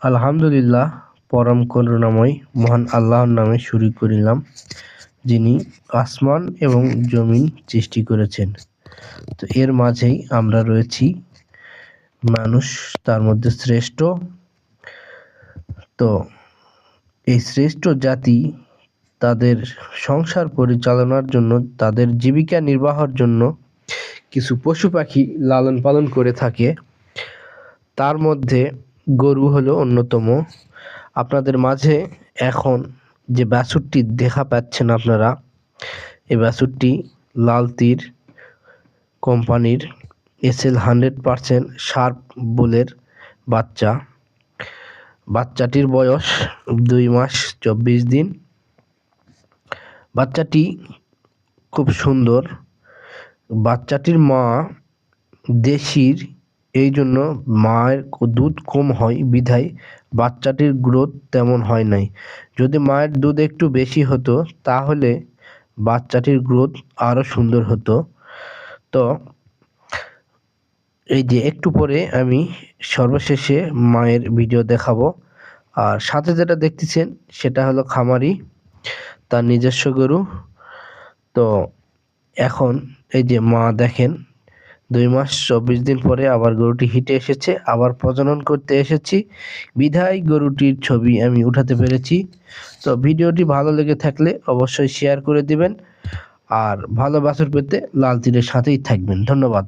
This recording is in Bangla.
আলহামদুলিল্লাহ, পরম করুণাময় মহান আল্লাহর নামে শুরু করিলাম, যিনি আসমান এবং জমিন সৃষ্টি করেছেন। তো এর মাঝেই আমরা রয়েছি, মানুষ তার মধ্যে শ্রেষ্ঠ। তো এই শ্রেষ্ঠ জাতি তাদের সংসার পরিচালনার জন্য, তাদের জীবিকা নির্বাহের জন্য কিছু পশু পাখি লালন পালন করে থাকে। তার মধ্যে গরু হলো অন্যতম। আপনাদের মাঝে এখন যে বাছুরটি দেখা পাচ্ছেন আপনারা, এই বাছুরটি লাল তীর কোম্পানির SL 100% শার্প বুলের বাচ্চা। বাচ্চাটির বয়স 2 মাস 24 দিন। বাচ্চাটি খুব সুন্দর। বাচ্চাটির মা দেশির, এই জন্য মায়ের দুধ কম হয় বিধায় বাচ্চাটির গ্রোথ তেমন হয় নাই। যদি মায়ের দুধ একটু বেশি হতো তাহলে বাচ্চাটির গ্রোথ আরও সুন্দর হতো। তো এই যে একটু পরে আমি সর্বশেষে মায়ের ভিডিও দেখাবো। আর সাথে যেটা দেখতেছেন সেটা হলো খামারি, তার নিজস্ব গরু। তো এখন এই যে মা দেখেন, 2 মাস 24 দিন পরে আবার গরুটি হিটে এসেছে, আবার প্রজনন করতে এসেছি বিধায় গরুটির ছবি আমি উঠাতে পেরেছি। তো ভিডিওটি ভালো লেগে থাকলে অবশ্যই শেয়ার করে দিবেন, আর ভালো বাছুর পেতে লাল তীরের সাথেই থাকবেন। ধন্যবাদ।